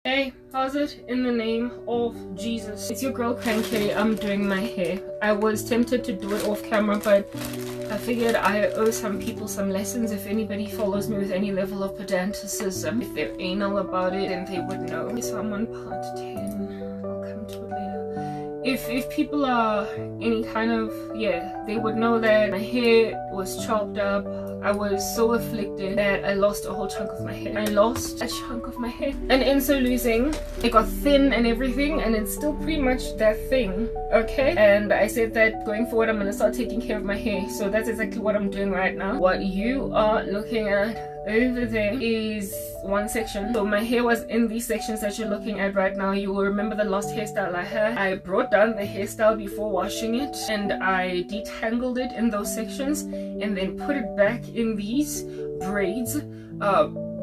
Hey, how's it? In the name of Jesus. It's your girl Cranky. I'm doing my hair. I was tempted to do it off camera, but I figured I owe some people some lessons. If anybody follows me with any level of pedanticism, if they're anal about it, then they would know. So I'm on part 10. I'll come to it later. If people are any kind of, they would know that my hair was chopped up. I was so afflicted that I lost a whole chunk of my hair. I lost a chunk of my hair. And in so losing, it got thin and everything, and it's still pretty much that thing, okay? And I said that going forward, I'm gonna start taking care of my hair. So that's exactly what I'm doing right now. What you are looking at over there is one section. So my hair was in these sections that you're looking at right now. You will remember the last hairstyle I had. I brought down the hairstyle before washing it, and I detangled it in those sections and then put it back in these braids,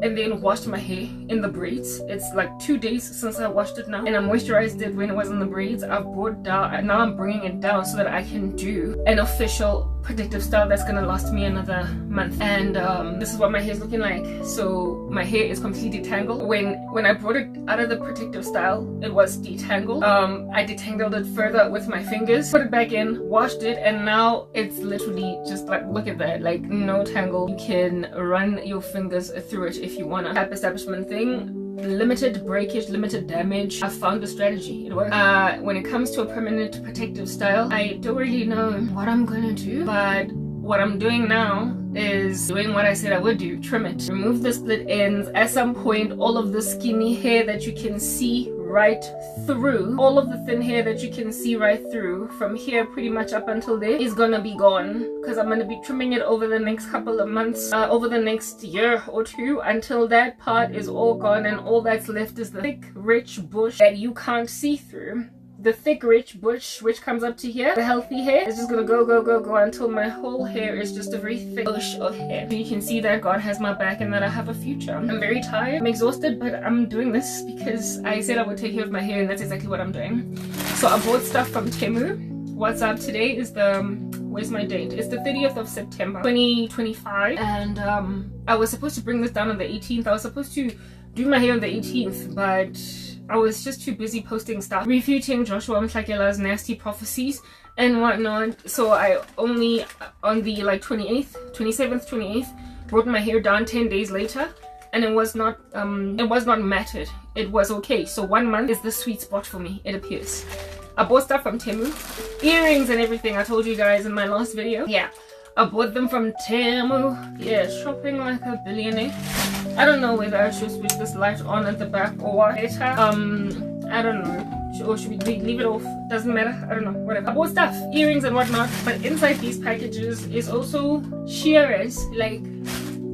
and then washed my hair in the braids. It's like 2 days since I washed it now, and I moisturized it when it was in the braids. I've brought down, and now I'm bringing it down so that I can do an official protective style that's gonna last me another month. And this is what my hair is looking like. So my hair is completely detangled. When I brought it out of the protective style, it was detangled. I detangled it further with my fingers, put it back in, washed it, and now it's literally just like, look at that, like no tangle. You can run your fingers through it if you wanna. Type establishment thing, limited breakage, limited damage. I found a strategy. It works. When it comes to a permanent protective style, I don't really know what I'm gonna do, but what I'm doing now is doing what I said I would do. Trim it, remove the split ends. At some point, all of the skinny hair that you can see right through, all of the thin hair that you can see right through from here pretty much up until there is gonna be gone, because I'm gonna be trimming it over the next couple of months, over the next year or two, until that part is all gone and all that's left is the thick rich bush that you can't see through. The thick rich bush which comes up to here, the healthy hair, is just gonna go until my whole hair is just a very thick bush of hair. You can see that God has my back and that I have a future. I'm very tired, I'm exhausted, but I'm doing this because I said I would take care of my hair, and that's exactly what I'm doing. So I bought stuff from Temu. What's up today is the, where's my date? It's the 30th of September 2025, and I was supposed to bring this down on the 18th. I was supposed to do my hair on the 18th, but I was just too busy posting stuff, refuting Joshua Mhlakela's nasty prophecies and whatnot. So I only, on the like 27th, 28th, brought my hair down 10 days later, and it was not matted. It was okay. So 1 month is the sweet spot for me, it appears. I bought stuff from Temu, earrings and everything. I told you guys in my last video. Yeah, I bought them from Temu. Yeah, shopping like a billionaire. I don't know whether I should switch this light on at the back or what. I don't know. Or should we leave it off? Doesn't matter. I don't know. Whatever. I bought stuff, earrings and whatnot. But inside these packages is also shearers, like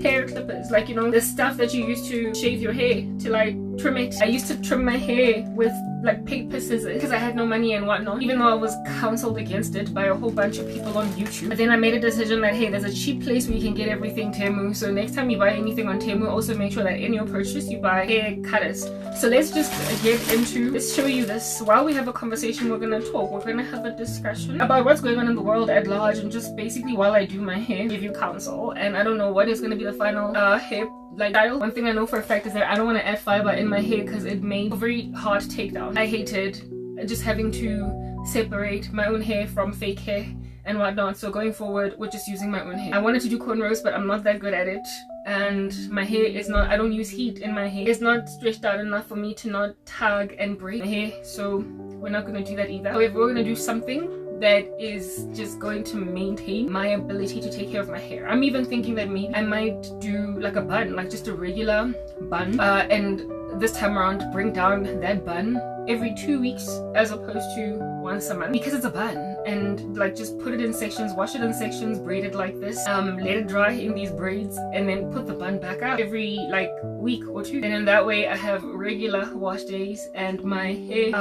hair clippers, like, you know, the stuff that you use to shave your hair, to like trim it. I used to trim my hair with like paper scissors because I had no money and whatnot, even though I was counseled against it by a whole bunch of people on YouTube. But then I made a decision that, hey, there's a cheap place where you can get everything Temu. So next time you buy anything on Temu, also make sure that in your purchase you buy hair cutters. So let's just get into, let's show you this. While we have a conversation, we're gonna talk, we're gonna have a discussion about what's going on in the world at large, and just basically while I do my hair, give you counsel. And I don't know what is gonna be the final hair like style. One thing I know for a fact is that I don't want to add fiber in my hair because it made a very hard takedown. I hated just having to separate my own hair from fake hair and whatnot. So going forward, we're just using my own hair. I wanted to do cornrows, but I'm not that good at it, and my hair is not, I don't use heat in my hair. It's not stretched out enough for me to not tug and break my hair, so we're not going to do that either. However, we're going to do something that is just going to maintain my ability to take care of my hair. I'm even thinking that maybe I might do like a bun, like just a regular bun, and this time around bring down that bun every 2 weeks as opposed to once a month, because it's a bun, and like just put it in sections, wash it in sections, braid it like this, let it dry in these braids, and then put the bun back up every like week or two, and in that way I have regular wash days and my hair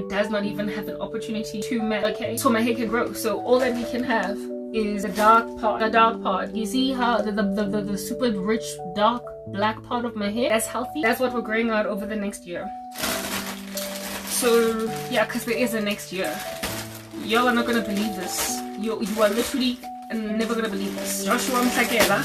does not even have an opportunity to melt, okay? So my hair can grow. So all that we can have is the dark part. You see how the super rich dark black part of my hair, that's healthy. That's what we're growing out over the next year. So yeah, because there is a next year. Y'all are not gonna believe this. You are literally never gonna believe this. Joshua Mhlakela.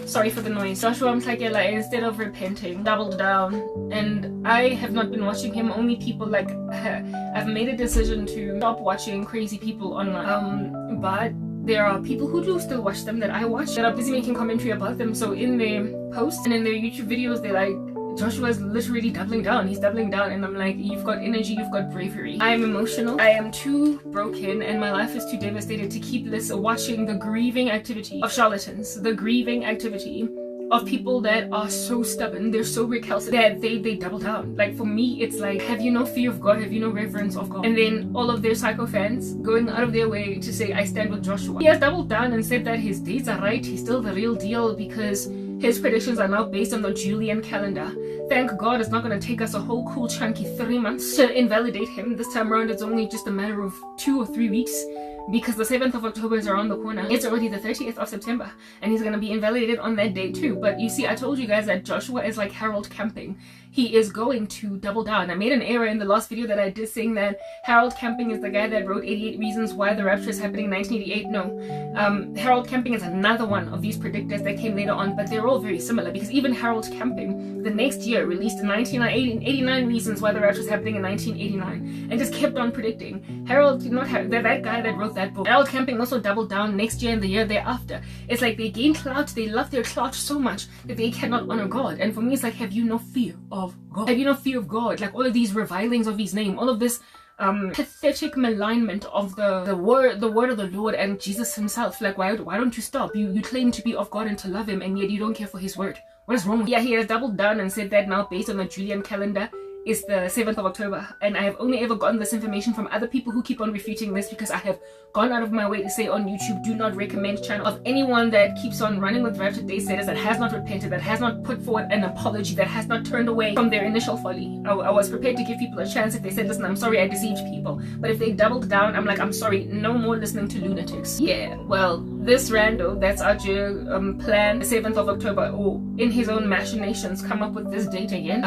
So sorry for the noise. Joshua Mtlakela, instead of repenting, doubled down. And I have not been watching him. Only people like I've made a decision to stop watching crazy people online. But there are people who do still watch them that I watch that are busy making commentary about them. So in their posts and in their YouTube videos, they're like, Joshua's literally doubling down. He's doubling down. And I'm like, you've got energy, you've got bravery. I am emotional. I am too broken and my life is too devastated to keep watching the grieving activity of charlatans, the grieving activity of people that are so stubborn, they're so recalcitrant that they double down. Like for me, it's like, have you no fear of God? Have you no reverence of God? And then all of their psycho fans going out of their way to say, I stand with Joshua. He has doubled down and said that his dates are right. He's still the real deal because his predictions are now based on the Julian calendar. Thank God it's not going to take us a whole cool chunky 3 months to invalidate him. This time around it's only just a matter of 2 or 3 weeks, because the 7th of October is around the corner. It's already the 30th of September and he's going to be invalidated on that day too. But you see, I told you guys that Joshua is like Harold Camping. He is going to double down. I made an error in the last video that I did saying that Harold Camping is the guy that wrote 88 Reasons Why the Rapture is Happening in 1988. No, Harold Camping is another one of these predictors that came later on, but they're all very similar, because even Harold Camping the next year released 89 Reasons Why the Rapture is Happening in 1989 and just kept on predicting. Harold, that guy that wrote that book, Harold Camping also doubled down next year and the year thereafter. It's like they gain clout, they love their clout so much that they cannot honor God. And for me, it's like, have you no fear of God? Have you no fear of God? Like all of these revilings of his name, all of this pathetic malignment of the word of the Lord and Jesus himself. Like why don't you stop? You claim to be of God and to love him, and yet you don't care for his word. What is wrong with you? Yeah, he has doubled down and said that now based on the Julian calendar is the 7th of October. And I have only ever gotten this information from other people who keep on refuting this, because I have gone out of my way to say on YouTube, do not recommend channel of anyone that keeps on running with rapture day status, that has not repented, that has not put forward an apology, that has not turned away from their initial folly. I was prepared to give people a chance if they said, listen, I'm sorry I deceived people. But if they doubled down, I'm like, I'm sorry, no more listening to lunatics. Yeah, well, this rando that's out here planned the 7th of October, or in his own machinations come up with this date again.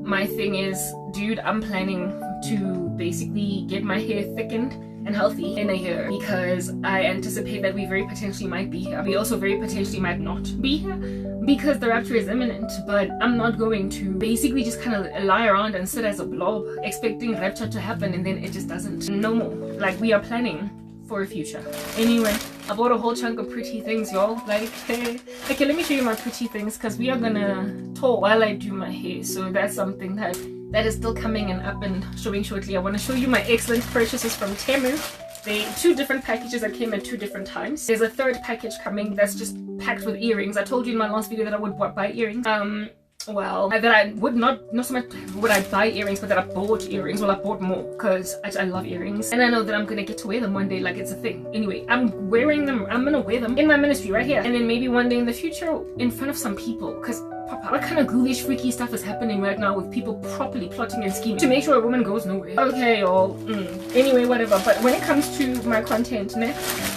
My thing is, dude, I'm planning to basically get my hair thickened and healthy in a year, because I anticipate that we very potentially might be here. We also very potentially might not be here, because the rapture is imminent. But I'm not going to basically just kind of lie around and sit as a blob expecting rapture to happen and then it just doesn't. No more. Like, we are planning for a future. Anyway, I bought a whole chunk of pretty things, y'all. Like, hey, okay, let me show you my pretty things, because we are gonna talk while I do my hair. So that's something that is still coming and up and showing shortly. I want to show you my excellent purchases from Temu. They 2 different packages that came at 2 different times. There's a 3rd package coming that's just packed with earrings. I told you in my last video that I would buy earrings. Well, that I would not so much would I buy earrings, but that I bought earrings. Well, I bought more because I love earrings, and I know that I'm gonna get to wear them one day, like it's a thing. Anyway, I'm wearing them. I'm gonna wear them in my ministry right here, and then maybe one day in the future in front of some people, because what kind of ghoulish freaky stuff is happening right now with people properly plotting and scheming to make sure a woman goes nowhere. Okay, y'all. Anyway, whatever. But when it comes to my content next,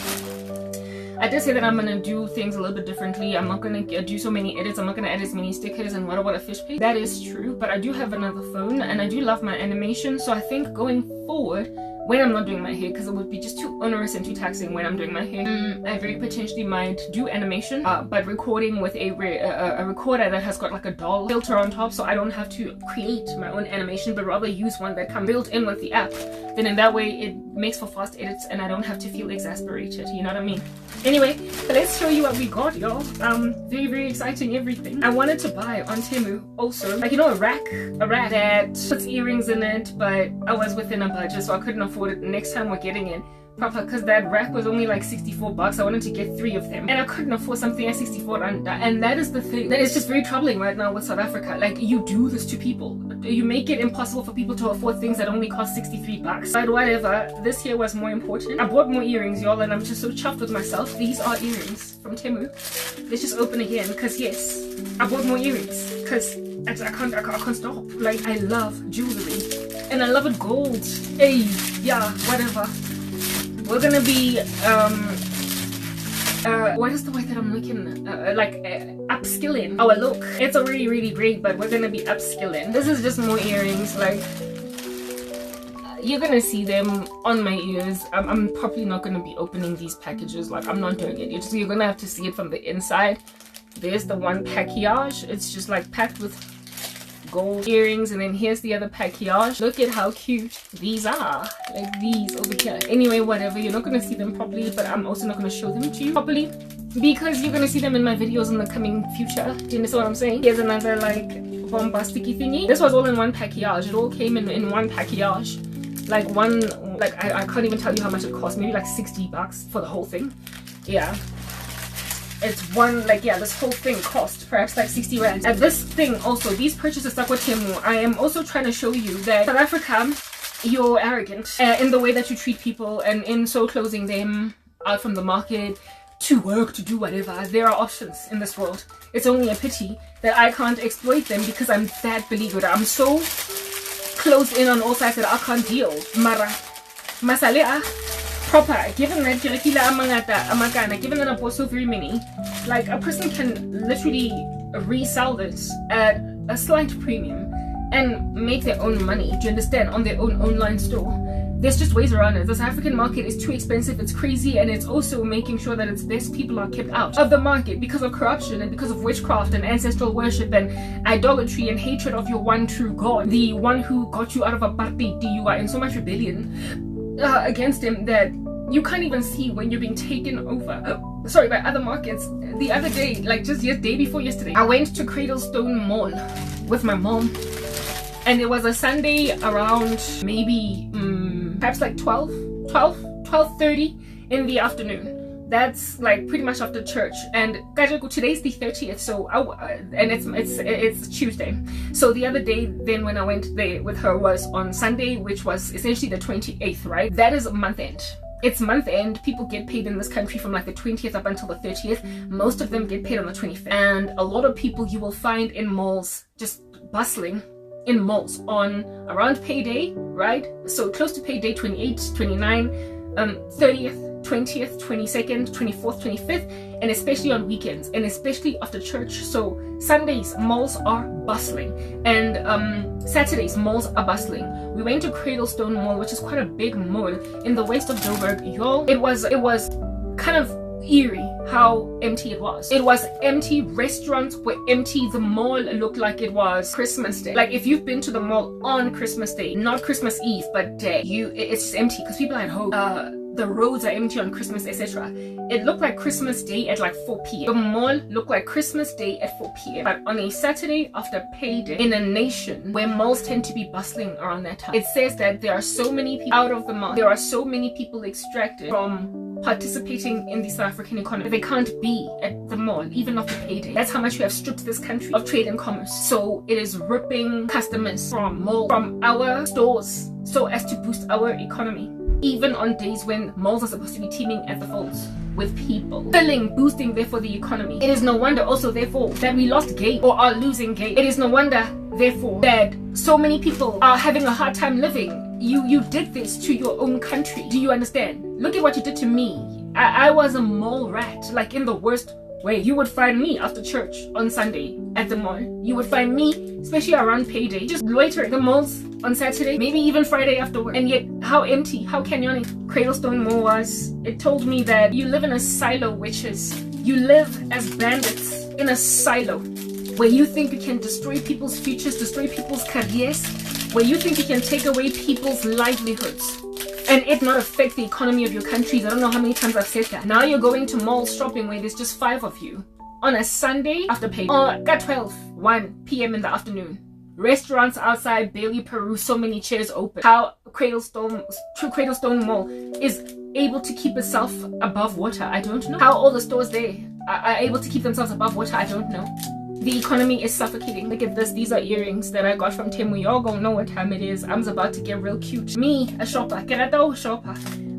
I did say that I'm gonna do things a little bit differently. I'm not gonna do so many edits. I'm not gonna add as many stickers and what a fish pig. That is true, but I do have another phone and I do love my animation. So I think going forward, when I'm not doing my hair, because it would be just too onerous and too taxing when I'm doing my hair, I very potentially might do animation, but recording with a recorder that has got like a doll filter on top, so I don't have to create my own animation, but rather use one that comes built in with the app. Then in that way it makes for fast edits and I don't have to feel exasperated, you know what I mean? Anyway, let's show you what we got, y'all. Very exciting everything. I wanted to buy on Temu also, like, you know, a rack that puts earrings in it, but I was within a budget, so I couldn't afford it. Next time we're getting it proper, because that rack was only like 64 bucks. I wanted to get 3 of them and I couldn't afford something at 64 under, and that is the thing that is just very troubling right now with South Africa. Like, you do this to people, you make it impossible for people to afford things that only cost 63 bucks. But whatever, this year was more important. I bought more earrings, y'all, and I'm just so chuffed with myself. These are earrings from Temu. Let's just open again, because yes, I bought more earrings because I can't stop. Like, I love jewelry and I love it gold. Hey, yeah, whatever. We're gonna be what is the way that I'm looking, upskilling our look. It's already really great, but we're gonna be upskilling. This is just more earrings. Like, you're gonna see them on my ears. I'm probably not gonna be opening these packages. Like, I'm not doing it. You're gonna have to see it from the inside. There's the one package. It's just like packed with gold earrings, and then here's the other package. Look at how cute these are, like these over here. Anyway, whatever, you're not going to see them properly, but I'm also not going to show them to you properly because you're going to see them in my videos in the coming future. Do you understand what I'm saying? Here's another like bombasticky thingy. This was all in one package. It all came in one package, like one, like I can't even tell you how much it cost. Maybe like 60 bucks for the whole thing. Yeah, it's one, like, yeah, this whole thing cost perhaps like 60 rand. And this thing also, these purchases stuck with Temu. I am also trying to show you that South Africa, you're arrogant in the way that you treat people, and in so closing them out from the market to work, to do whatever. There are options in this world. It's only a pity that I can't exploit them because I'm that beleaguered. I'm so closed in on all sides that I can't deal. Mara masale proper, given that given that I bought so very many, like a person can literally resell this at a slight premium and make their own money, do you understand, on their own online store. There's just ways around it. This African market is too expensive, it's crazy, and it's also making sure that its best people are kept out of the market because of corruption and because of witchcraft and ancestral worship and idolatry and hatred of your one true God, the one who got you out of apartheid. You are in so much rebellion against him that you can't even see when you're being taken over sorry, by other markets. The other day, like just day before yesterday, I went to Cradlestone Mall with my mom, and it was a Sunday around maybe perhaps like 12:30 in the afternoon. That's like pretty much after church, and today's the 30th, so and it's Tuesday. So the other day then when I went there with her was on Sunday, which was essentially the 28th, right? That is month end. It's month end. People get paid in this country from like the 20th up until the 30th. Most of them get paid on the 25th, and a lot of people you will find in malls just bustling in malls on around payday, right? So close to payday, 28th, 29th, 30th, 20th, 22nd, 24th, 25th, and especially on weekends, and especially after church. So Sundays malls are bustling, and Saturdays malls are bustling. We went to Cradlestone Mall, which is quite a big mall in the west of Joburg, y'all. It was kind of eerie how empty it was. It was empty. Restaurants were empty. The mall looked like it was Christmas Day. Like if you've been to the mall on Christmas Day, not Christmas Eve but day, it's just empty because people are at home. The roads are empty on Christmas, etc. It looked like Christmas Day at like 4 p.m. The mall looked like Christmas Day at 4 p.m. But on a Saturday after payday, in a nation where malls tend to be bustling around that time, it says that there are so many people out of the mall. There are so many people extracted from participating in the South African economy. They can't be at the mall even after payday. That's how much we have stripped this country of trade and commerce. So it is ripping customers from our stores so as to boost our economy, even on days when malls are supposed to be teeming at the folds with people, filling, boosting therefore the economy. It is no wonder also therefore that we lost gain or are losing gain. It is no wonder therefore that so many people are having a hard time living. You did this to your own country. Do you understand? Look at what you did to me. I was a mall rat, like in the worst way. You would find me after church on Sunday at the mall. You would find me, especially around payday, just loitering the malls on Saturday, maybe even Friday after work. And yet, how empty, how canyon Cradlestone Mall was. It told me that you live in a silo, witches. You live as bandits in a silo where you think you can destroy people's futures, destroy people's careers, where you think you can take away people's livelihoods and it not affect the economy of your countries. I don't know how many times I've said that. Now you're going to malls shopping where there's just 5 of you on a Sunday after pay, or at 1 p.m. in the afternoon. Restaurants outside barely peruse, so many chairs open. How Cradlestone Mall is able to keep itself above water, I don't know. How all the stores there are able to keep themselves above water, I don't know. The economy is suffocating. Look at this. These are earrings that I got from Temu. Y'all gonna know what time it is. I'm about to get real cute. Me, a shopper. Karabo shopper.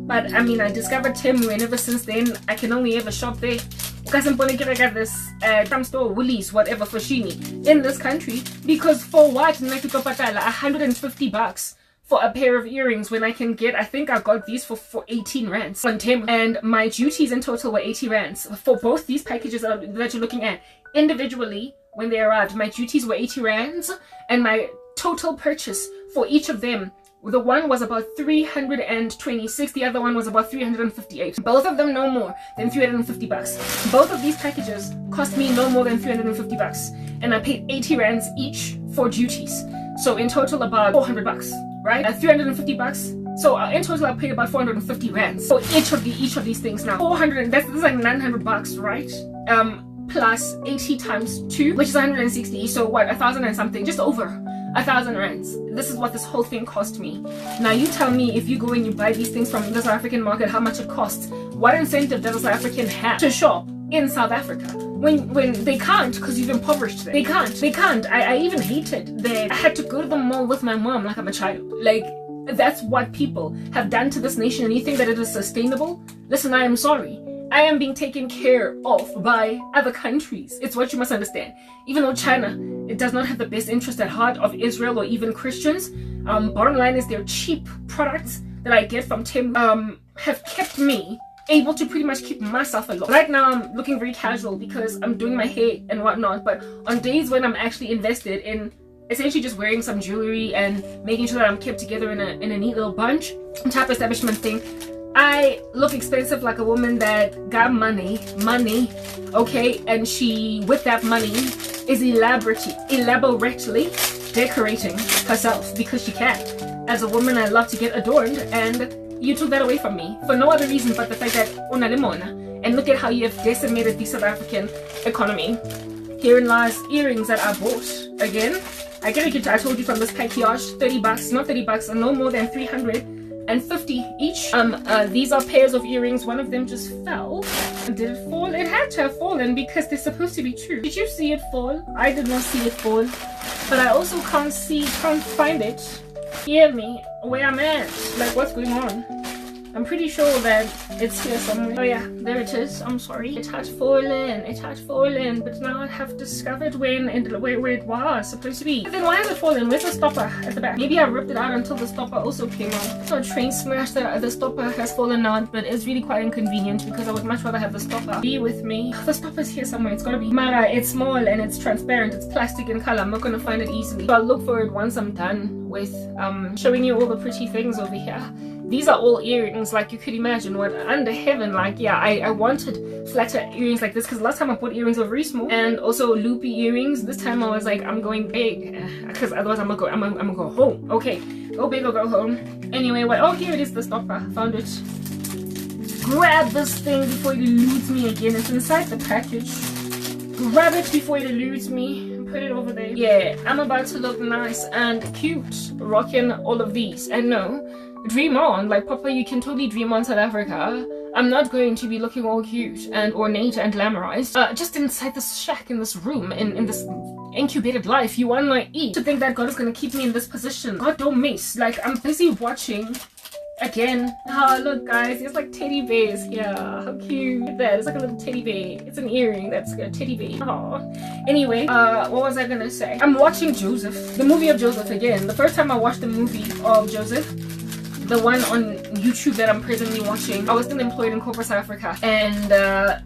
But I mean, I discovered Temu, and ever since then, I can only ever shop there. Because I'm gonna get this some store, Woolies, whatever, for Shini in this country. Because for what? 150 bucks for a pair of earrings when I can get, I think I got these for 18 rands on Temu. And my duties in total were 80 rands for both these packages that you're looking at. Individually, when they arrived, my duties were 80 rands, and my total purchase for each of them The one was about 326, the other one was about 358. Both of them no more than 350 bucks. Both of these packages cost me no more than 350 bucks. And I paid 80 rands each for duties. So in total about 400 bucks, right? At 350 bucks. So in total I paid about 450 rands for each of these things now. 400, that's like 900 bucks, right? Plus 80 times 2, which is 160. So what, 1,000 and something, just over 1,000 rands. This is what this whole thing cost me. Now you tell me, if you go and you buy these things from the South African market, how much it costs. What incentive does a South African have to shop in South Africa when they can't, because you've impoverished them? They can't. I even hated that I had to go to the mall with my mom like I'm a child. Like, that's what people have done to this nation, and you think that it is sustainable? Listen, I am sorry. I am being taken care of by other countries. It's what you must understand. Even though China, it does not have the best interest at heart of Israel or even Christians, bottom line is their cheap products that I get from Temu have kept me able to pretty much keep myself alive. Right now I'm looking very casual because I'm doing my hair and whatnot, but on days when I'm actually invested in essentially just wearing some jewelry and making sure that I'm kept together in a neat little bunch type establishment thing, I look expensive like a woman that got money, okay, and she, with that money, is elaborately decorating herself because she can. As a woman, I love to get adorned, and you took that away from me for no other reason but the fact that una limona. And look at how you have decimated the South African economy. Herein lies earrings that I bought. Again, I told you from this package, 30 bucks, not 30 bucks, no more than 350 each. These are pairs of earrings. One of them just fell. Did it fall? It had to have fallen because they're supposed to be true. Did you see it fall? I did not see it fall. But I also can't find it. Hear me, where I'm at. Like, what's going on? I'm pretty sure that it's here somewhere. Oh yeah, there it is. I'm sorry. It had fallen, but now I have discovered where it was supposed to be. But then why has it fallen? Where's the stopper at the back? Maybe I ripped it out until the stopper also came out. It's not a train smash that the stopper has fallen out, but it's really quite inconvenient because I would much rather have the stopper be with me. The stopper's here somewhere. It's gotta be. Mara, it's small and it's transparent. It's plastic in color. I'm not gonna find it easily. So I'll look for it once I'm done with showing you all the pretty things over here. These are all earrings, like you could imagine. What under heaven, like, yeah, I wanted flatter earrings like this because last time I bought earrings were very small, and also loopy earrings. This time I was like, I'm going big because otherwise I'm gonna go home. Okay, go big or go home. Anyway, oh, here it is, the stopper. Found it. Grab this thing before it eludes me again. It's inside the package. Grab it before it eludes me. Put it over there. Yeah, I'm about to look nice and cute rocking all of these. And no, dream on, like Papa, you can totally dream on South Africa. I'm not going to be looking all cute and ornate and glamorized just inside this shack, in this room, in this incubated life. You want to eat to think that God is going to keep me in this position. God don't miss. Like, I'm busy watching again. Oh, look guys, there's like teddy bears here. How cute. Look at that. It's like a little teddy bear. It's an earring. That's a teddy bear. Oh. Anyway, what was I gonna say? I'm watching Joseph, the movie of Joseph again. The first time I watched the movie of Joseph, the one on YouTube that I'm presently watching, I was still employed in corporate South Africa, and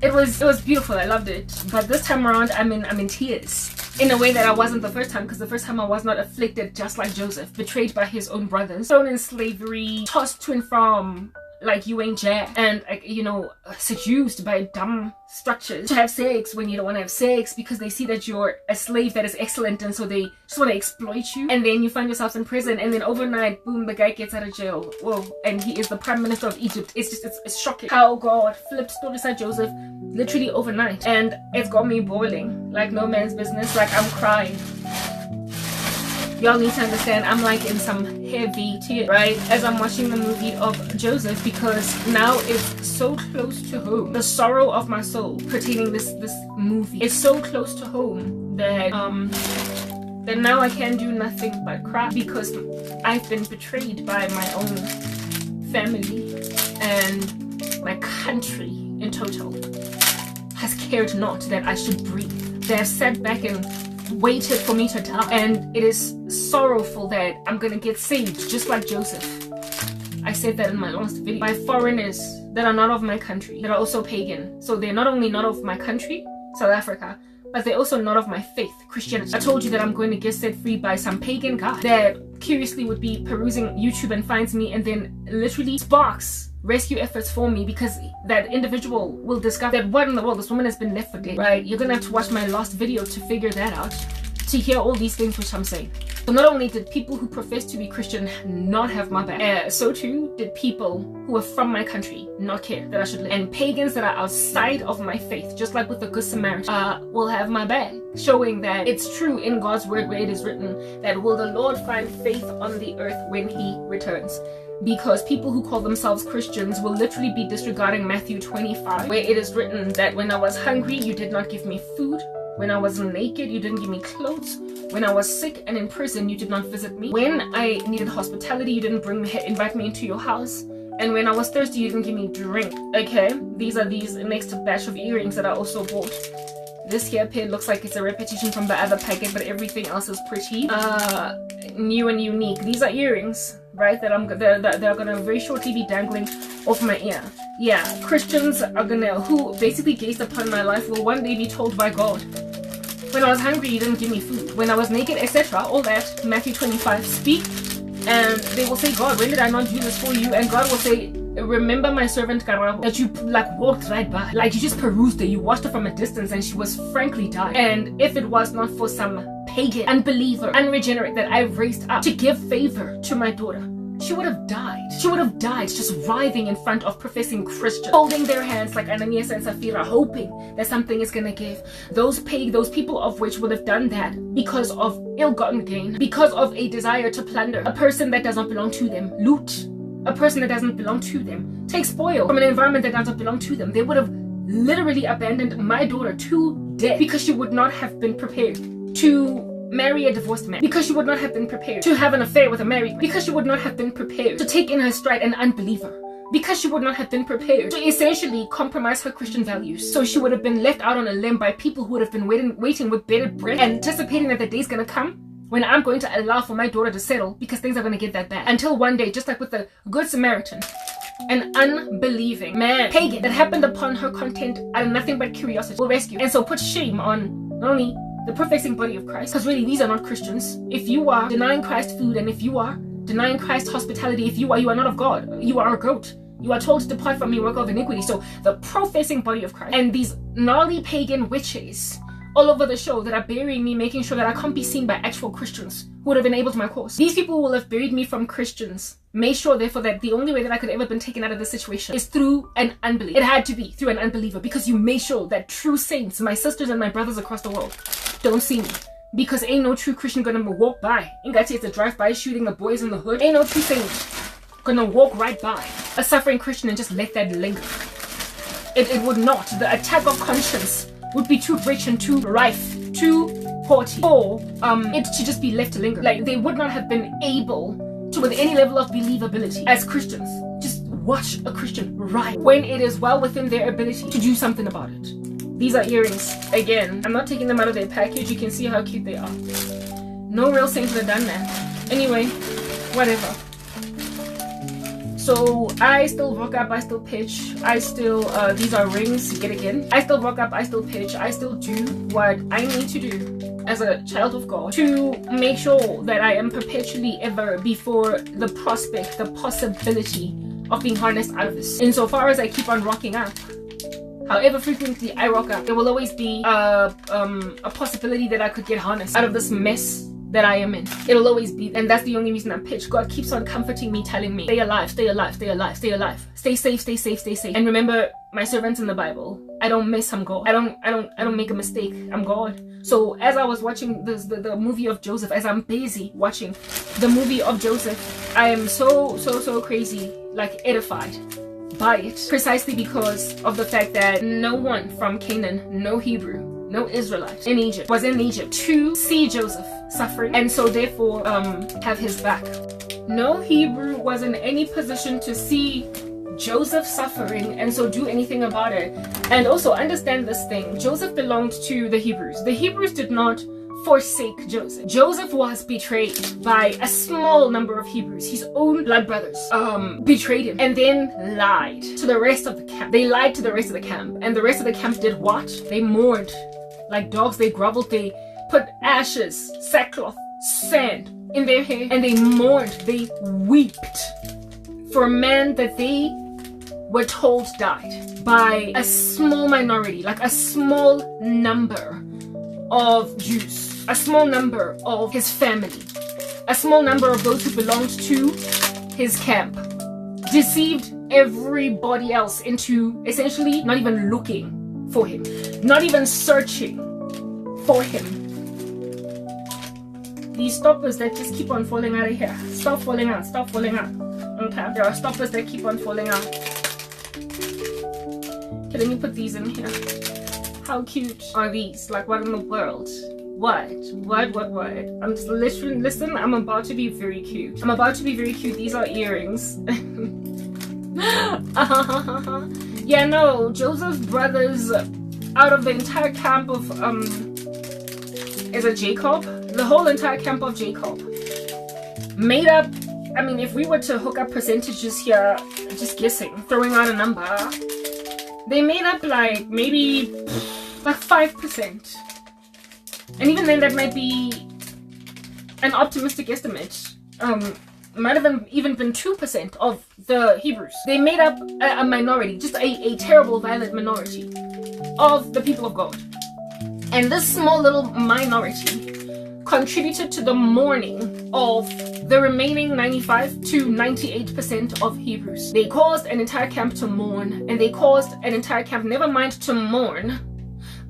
it was beautiful. I loved it. But this time around, I'm in tears in a way that I wasn't the first time, because the first time I was not afflicted just like Joseph, betrayed by his own brothers, thrown in slavery, tossed to and from like you ain't jack, and you know, seduced by dumb structures to have sex when you don't want to have sex because they see that you're a slave that is excellent, and so they just want to exploit you. And then you find yourself in prison, and then overnight, boom, the guy gets out of jail. Whoa, and he is the prime minister of Egypt. It's shocking how God flipped stories like Joseph literally overnight, and it's got me boiling like no man's business. Like, I'm crying. Y'all need to understand, I'm like in some heavy tears, right, as I'm watching the movie of Joseph, because now it's so close to home. The sorrow of my soul pertaining this movie is so close to home that that now I can do nothing but cry, because I've been betrayed by my own family, and my country in total has cared not that I should breathe. They have sat back and waited for me to die, and it is sorrowful that I'm gonna get saved just like Joseph. I said that in my last video, by foreigners that are not of my country, that are also pagan. So they're not only not of my country, South Africa, but they're also not of my faith, Christianity. I told you that I'm going to get set free by some pagan guy that curiously would be perusing YouTube and finds me and then literally sparks rescue efforts for me, because that individual will discover that what in the world, this woman has been left for dead, right? You're gonna have to watch my last video to figure that out, to hear all these things which I'm saying. So not only did people who profess to be Christian not have my back, so too did people who are from my country not care that I should live. And pagans that are outside of my faith, just like with the Good Samaritan, will have my back, showing that it's true in God's word where it is written that will the Lord find faith on the earth when he returns. Because people who call themselves Christians will literally be disregarding Matthew 25, where it is written that when I was hungry, you did not give me food. When I was naked, you didn't give me clothes. When I was sick and in prison, you did not visit me. When I needed hospitality, you didn't invite me into your house. And when I was thirsty, you didn't give me drink. Okay, these are these next batch of earrings that I also bought. This here pair looks like it's a repetition from the other packet, but everything else is pretty new and unique. These are earrings, right, that are gonna very shortly be dangling off my ear. Yeah, Christians are gonna, who basically gazed upon my life, will one day be told by God, when I was hungry, you didn't give me food. When I was naked, etc. All that, Matthew 25, speak. And they will say, God, when did I not do this for you? And God will say, remember my servant Karabo, that you like walked right by, like you just perused her, you watched her from a distance and she was frankly dying. And if it was not for some pagan, unbeliever, unregenerate that I raised up to give favor to my daughter, she would have died. She would have died just writhing in front of professing Christians, holding their hands like Ananias and Sapphira, hoping that something is gonna give. Those people of which would have done that because of ill-gotten gain, because of a desire to plunder a person that does not belong to them, loot a person that doesn't belong to them, take spoil from an environment that doesn't belong to them. They would have literally abandoned my daughter to death because she would not have been prepared to marry a divorced man, because she would not have been prepared to have an affair with a married man, because she would not have been prepared to take in her stride an unbeliever, because she would not have been prepared to essentially compromise her Christian values. So she would have been left out on a limb by people who would have been waiting with bated breath, anticipating that the day's gonna come when I'm going to allow for my daughter to settle, because things are going to get that bad. Until one day, just like with the Good Samaritan, an unbelieving man, pagan, that happened upon her content out of nothing but curiosity, will rescue. And so put shame on not only the professing body of Christ, because really these are not Christians. If you are denying Christ food, and if you are denying Christ hospitality, if you are not of God, you are a goat. You are told to depart from me, worker of iniquity. So the professing body of Christ and these gnarly pagan witches all over the show that are burying me, making sure that I can't be seen by actual Christians who would have enabled my cause. These people will have buried me from Christians, made sure therefore that the only way that I could ever been taken out of this situation is through an unbeliever. It had to be through an unbeliever, because you made sure that true saints, my sisters and my brothers across the world, don't see me. Because ain't no true Christian gonna walk by. Ain't got to it's a drive-by shooting the boys in the hood. Ain't no true saint gonna walk right by a suffering Christian and just let that linger. It would not. The attack of conscience would be too rich and too rife, too haughty for it to just be left to linger. Like, they would not have been able to, with any level of believability as Christians, just watch a Christian riot when it is well within their ability to do something about it. These are earrings. Again, I'm not taking them out of their package. You can see how cute they are. No real saints would have done that. Anyway, whatever. So I still rock up, I still pitch, I still, these are rings yet again. I still rock up, I still pitch, I still do what I need to do as a child of God to make sure that I am perpetually ever before the prospect, the possibility of being harnessed out of this. Insofar as I keep on rocking up, however frequently I rock up, there will always be a possibility that I could get harnessed out of this mess that I am in. It'll always be, and that's the only reason I pitch. God keeps on comforting me, telling me, stay alive, stay alive, stay alive, stay alive, stay safe, stay safe, stay safe. And remember my servants in the Bible. I don't miss, I'm God. I don't make a mistake, I'm God. So as I was watching the movie of Joseph, as I'm busy watching the movie of Joseph, I am so crazy, like edified by it, precisely because of the fact that no one from Canaan, no Hebrew, no Israelite in Egypt was in Egypt to see Joseph suffering, and so therefore have his back. No Hebrew was in any position to see Joseph suffering and so do anything about it. And also understand this thing, Joseph belonged to the Hebrews. The Hebrews did not forsake Joseph. Joseph was betrayed by a small number of Hebrews. His own blood brothers betrayed him and then lied to the rest of the camp. They lied to the rest of the camp, and the rest of the camp did what? They mourned like dogs. They groveled. They put ashes, sackcloth, sand in their hair, and they mourned, they wept for a man that they were told died by a small minority, like a small number of Jews, a small number of his family, a small number of those who belonged to his camp, deceived everybody else into essentially not even looking for him, not even searching for him. These stoppers that just keep on falling out of here. Stop falling out, stop falling out. Okay, there are stoppers that keep on falling out. Okay, let me put these in here. How cute are these? Like, what in the world? What? I'm just listen, I'm about to be very cute. I'm about to be very cute. These are earrings. Yeah, no, Joseph's brothers, out of the entire camp of, is it Jacob? The whole entire camp of Jacob made up, I mean, if we were to hook up percentages here, just guessing, throwing out a number, they made up like maybe like 5%. And even then, that might be an optimistic estimate. Might have even been 2% of the Hebrews. They made up a minority, just a terrible, violent minority of the people of God. And this small little minority contributed to the mourning of the remaining 95 to 98% of Hebrews. They caused an entire camp to mourn, and they caused an entire camp, never mind to mourn,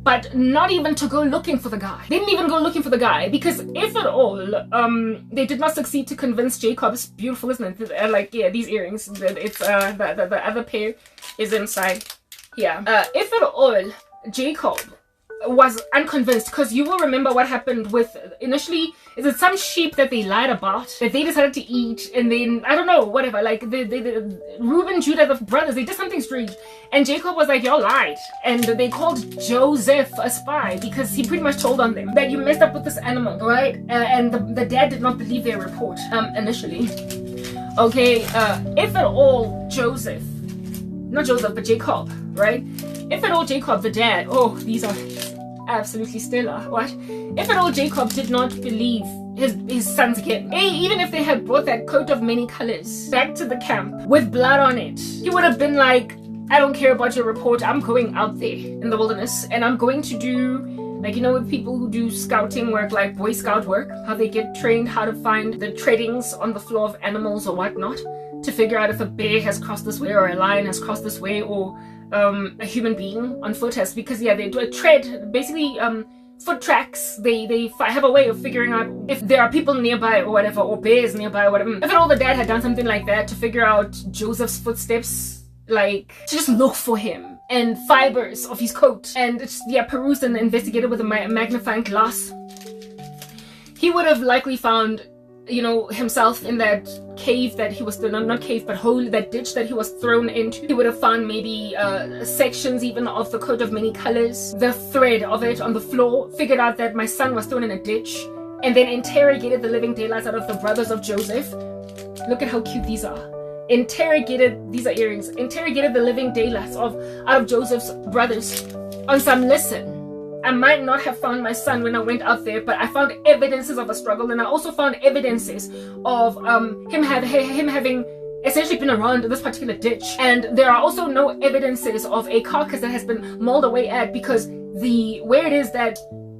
but not even to go looking for the guy. They didn't even go looking for the guy, because if at all, they did not succeed to convince Jacob. It's beautiful, isn't it? Like, yeah, these earrings, it's the other pair is inside here. If at all, Jacob was unconvinced, because you will remember what happened with initially, is it some sheep that they lied about that they decided to eat, and then I don't know, whatever, like Reuben, Judah, the brothers, they did something strange, and Jacob was like, y'all lied, and they called Joseph a spy because he pretty much told on them that you messed up with this animal, right? And the dad did not believe their report initially. Okay, if at all Joseph, not Joseph but Jacob, right? If at all Jacob, the dad, oh, these are absolutely stellar. What? If at all Jacob did not believe his sons again, even if they had brought that coat of many colors back to the camp with blood on it, he would have been like, I don't care about your report, I'm going out there in the wilderness and I'm going to do, like, you know, with people who do scouting work, like Boy Scout work, how they get trained how to find the treadings on the floor of animals or whatnot, to figure out if a bear has crossed this way or a lion has crossed this way, or a human being on foot has, because yeah, they do a tread, basically foot tracks. They have a way of figuring out if there are people nearby or whatever, or bears nearby or whatever. If at all the dad had done something like that to figure out Joseph's footsteps, like to just look for him and fibers of his coat, and just, yeah, perused and investigated with a magnifying glass, he would have likely found, you know, himself in that cave that he was still, not cave, but hole, that ditch that he was thrown into. He would have found maybe sections even of the coat of many colors, the thread of it on the floor, figured out that my son was thrown in a ditch, and then interrogated the living daylights out of the brothers of Joseph. Look at how cute these are. Interrogated, these are earrings, interrogated the living daylights out of Joseph's brothers on some, listen, I might not have found my son when I went out there, but I found evidences of a struggle, and I also found evidences of him having essentially been around this particular ditch. And there are also no evidences of a carcass that has been mauled away at, because where it is that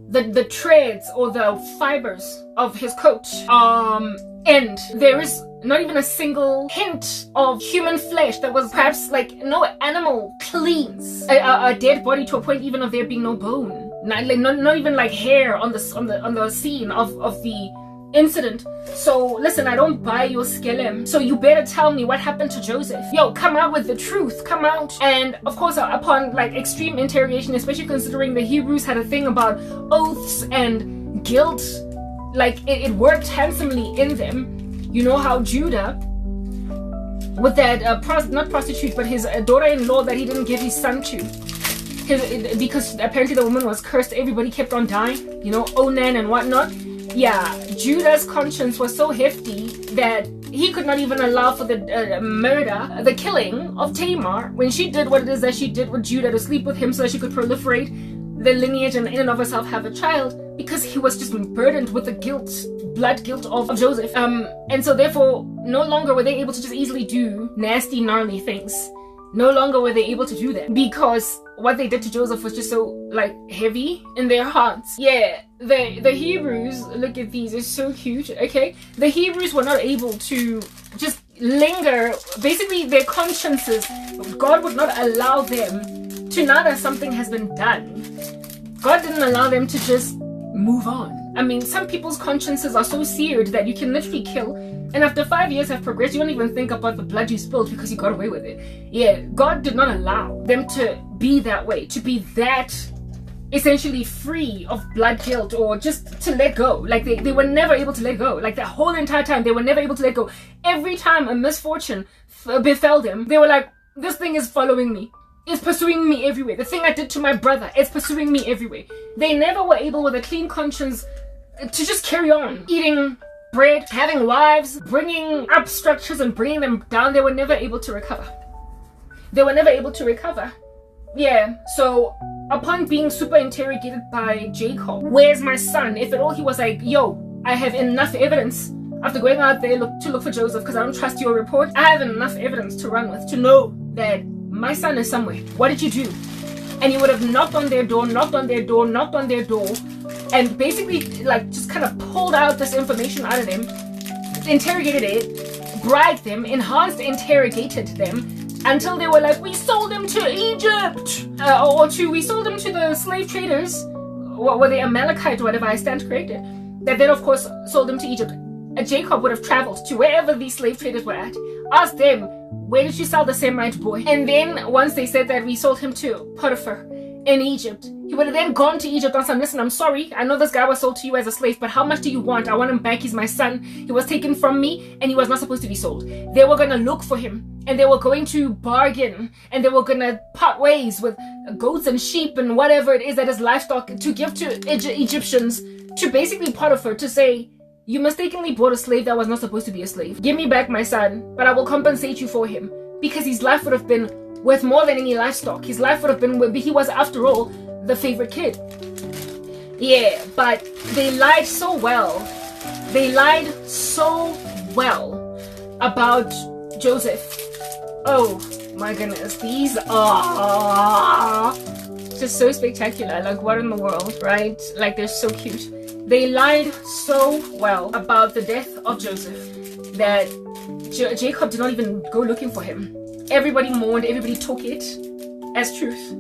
the threads or the fibers of his coat end, there is not even a single hint of human flesh that was, perhaps, like, no animal cleans a dead body to a point even of there being no bone. Not even like hair on the scene of the incident. So listen, I don't buy your skellum, so you better tell me what happened to Joseph. Yo, come out with the truth, come out. And of course, upon like extreme interrogation, especially considering the Hebrews had a thing about oaths and guilt, like it worked handsomely in them. You know how Judah, with that not prostitute, but his daughter-in-law that he didn't give his son to, because apparently the woman was cursed, everybody kept on dying, you know, Onan and whatnot. Yeah, Judah's conscience was so hefty that he could not even allow for the the killing of Tamar, when she did what it is that she did with Judah, to sleep with him so that she could proliferate the lineage and in and of herself have a child, because he was just burdened with the guilt, blood guilt of Joseph. And so therefore, no longer were they able to just easily do nasty, gnarly things. No longer were they able to do that because what they did to Joseph was just so like heavy in their hearts. Yeah, the Hebrews, look at these, it's so cute. Okay, the Hebrews were not able to just linger. Basically, their consciences, God would not allow them to, now that something has been done, God didn't allow them to just move on. I mean, some people's consciences are so seared that you can literally kill, and after 5 years have progressed, you don't even think about the blood you spilled because you got away with it. Yeah, God did not allow them to be that way, to be that essentially free of blood guilt, or just to let go. Like they were never able to let go. Like the whole entire time, they were never able to let go. Every time a misfortune befell them, they were like, this thing is following me. It's pursuing me everywhere. The thing I did to my brother, it's pursuing me everywhere. They never were able with a clean conscience to just carry on eating bread, having wives, bringing up structures and bringing them down. They were never able to recover. They were never able to recover. Yeah, so upon being super interrogated by Jacob, where's my son? If at all, he was like, yo, I have enough evidence after going out there to look for Joseph because I don't trust your report. I have enough evidence to run with to know that my son is somewhere. What did you do? And he would have knocked on their door, knocked on their door, knocked on their door, and basically like just kind of pulled out this information out of them, interrogated it, bribed them, enhanced interrogated them, until they were like, we sold him to Egypt, we sold him to the slave traders, what were they, Amalekite or whatever, I stand corrected, that then of course sold him to Egypt. Jacob would have traveled to wherever these slave traders were at, asked them, where did you sell the Semite boy? And then once they said that we sold him to Potiphar in Egypt, he would have then gone to Egypt and said, listen, I'm sorry, I know this guy was sold to you as a slave, but how much do you want? I want him back, he's my son. He was taken from me and he was not supposed to be sold. They were going to look for him and they were going to bargain and they were going to part ways with goats and sheep and whatever it is that is livestock to give to Egyptians, to basically Potiphar, to say, you mistakenly bought a slave that was not supposed to be a slave. Give me back my son, but I will compensate you for him, because his life would have been worth more than any livestock. His life would have been, he was after all the favorite kid. Yeah, but they lied so well. They lied so well about Joseph. Oh my goodness, these are just so spectacular. Like, what in the world, right? Like, they're so cute. They lied so well about the death of Joseph that Jacob did not even go looking for him. Everybody mourned, everybody took it as truth.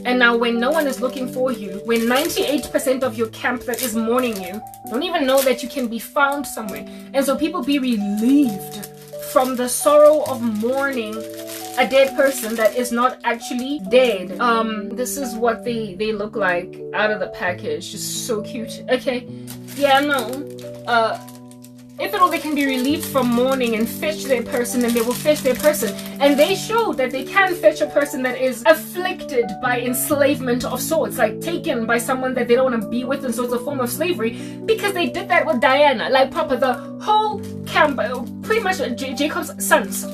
And now when no one is looking for you, when 98% of your camp that is mourning you don't even know that you can be found somewhere, and so people be relieved from the sorrow of mourning a dead person that is not actually dead. This is what they look like out of the package. Just so cute. Okay, yeah, no, if at all, they can be relieved from mourning and fetch their person, and they will fetch their person. And they showed that they can fetch a person that is afflicted by enslavement of sorts, like taken by someone that they don't want to be with, and so it's a form of slavery, because they did that with Diana, like proper, the whole camp, pretty much Jacob's sons.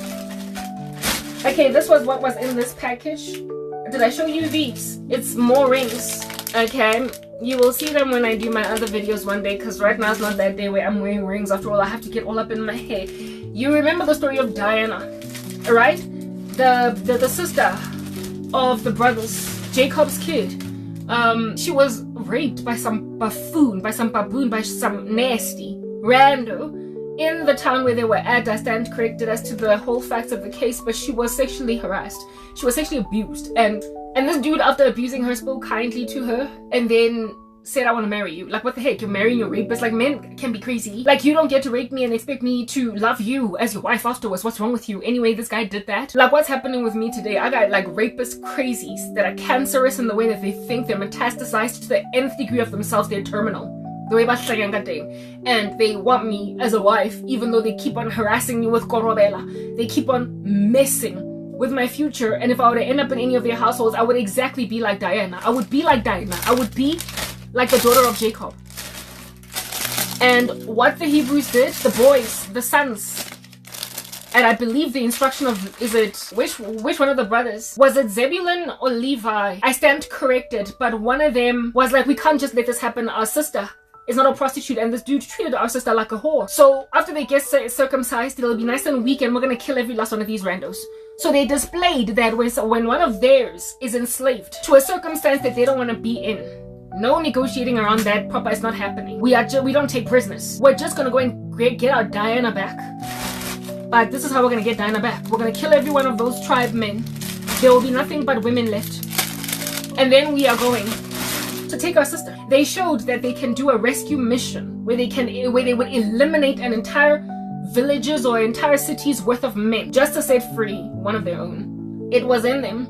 Okay, this was what was in this package. Did I show you these? It's more rings. Okay, you will see them when I do my other videos one day, because right now it's not that day where I'm wearing rings. After all, I have to get all up in my hair. You remember the story of Diana, right? The sister of the brothers, Jacob's kid. She was raped by some buffoon, by some baboon, by some nasty rando in the town where they were at. I stand corrected as to the whole facts of the case, but she was sexually harassed. She was sexually abused, and this dude, after abusing her, spoke kindly to her and then said, I want to marry you. Like, what the heck? You're marrying your rapist? Like, men can be crazy. Like, you don't get to rape me and expect me to love you as your wife afterwards. What's wrong with you? Anyway, this guy did that. Like, what's happening with me today? I got like rapist crazies that are cancerous in the way that they think. They're metastasized to the nth degree of themselves. They're terminal. The way and they want me as a wife, even though they keep on harassing me with korobela. They keep on messing with my future, and if I were to end up in any of their households, I would exactly be like Diana. I would be like Diana. I would be like the daughter of Jacob. And what the Hebrews did, the boys, the sons, and I believe the instruction of, is it, which one of the brothers? Was it Zebulun or Levi? I stand corrected, but one of them was like, we can't just let this happen. Our sister is not a prostitute, and this dude treated our sister like a whore. So after they get circumcised, it'll be nice and weak, and we're gonna kill every last one of these randos. So they displayed that when one of theirs is enslaved to a circumstance that they don't want to be in, no negotiating around that, Papa, is not happening. We don't take prisoners. We're just gonna go and get our Diana back. But this is how we're gonna get Diana back. We're gonna kill every one of those tribe men. There will be nothing but women left. And then we are going to take our sister. They showed that they can do a rescue mission where they would eliminate an entire villages or entire cities worth of men just to set free one of their own. It was in them.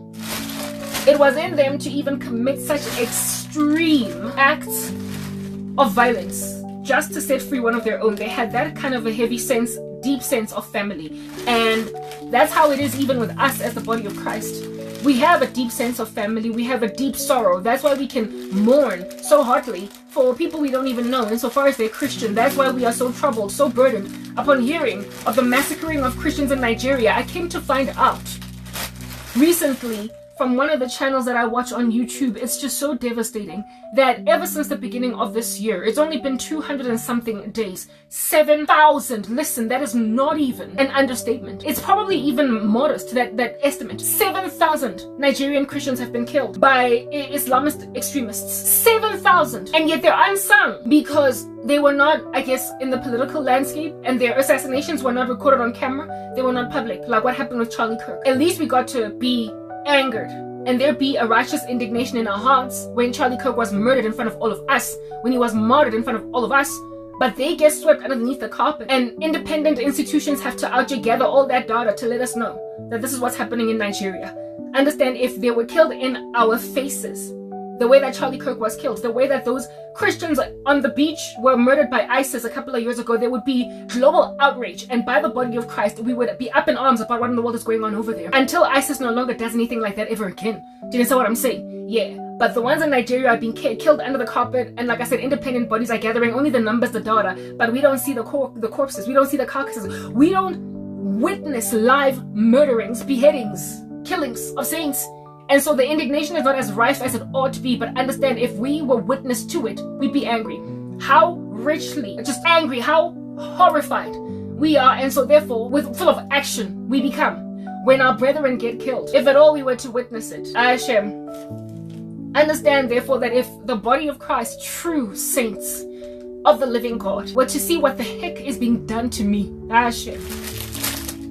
It was in them to even commit such extreme acts of violence just to set free one of their own. They had that kind of a heavy sense, deep sense of family. And that's how it is even with us as the body of Christ. We have a deep sense of family. We have a deep sorrow. That's why we can mourn so heartily for people we don't even know insofar as they're Christian. That's why we are so troubled, so burdened upon hearing of the massacring of Christians in Nigeria. I came to find out recently from one of the channels that I watch on YouTube, it's just so devastating that ever since the beginning of this year, it's only been 200 and something days, 7,000, listen, that is not even an understatement. It's probably even modest, that estimate. 7,000 Nigerian Christians have been killed by Islamist extremists. 7,000! And yet they're unsung because they were not, I guess, in the political landscape, and their assassinations were not recorded on camera. They were not public, like what happened with Charlie Kirk. At least we got to be angered, and there be a righteous indignation in our hearts when Charlie Kirk was murdered in front of all of us, when he was martyred in front of all of us. But they get swept underneath the carpet, and independent institutions have to out gather all that data to let us know that this is what's happening in Nigeria. Understand, if they were killed in our faces, the way that Charlie Kirk was killed, the way that those Christians on the beach were murdered by ISIS a couple of years ago, there would be global outrage, and by the body of Christ, we would be up in arms about what in the world is going on over there until ISIS no longer does anything like that ever again. Do you understand what I'm saying? Yeah. But the ones in Nigeria are being killed under the carpet, and like I said, independent bodies are gathering only the numbers, the data, but we don't see the corpses, we don't see the carcasses, we don't witness live murderings, beheadings, killings of saints. And so the indignation is not as rife as it ought to be, but understand, if we were witness to it, we'd be angry. How richly, just angry, how horrified we are, and so therefore, full of action we become when our brethren get killed, if at all we were to witness it. Hashem. Understand therefore that if the body of Christ, true saints of the living God, were to see what the heck is being done to me, Hashem,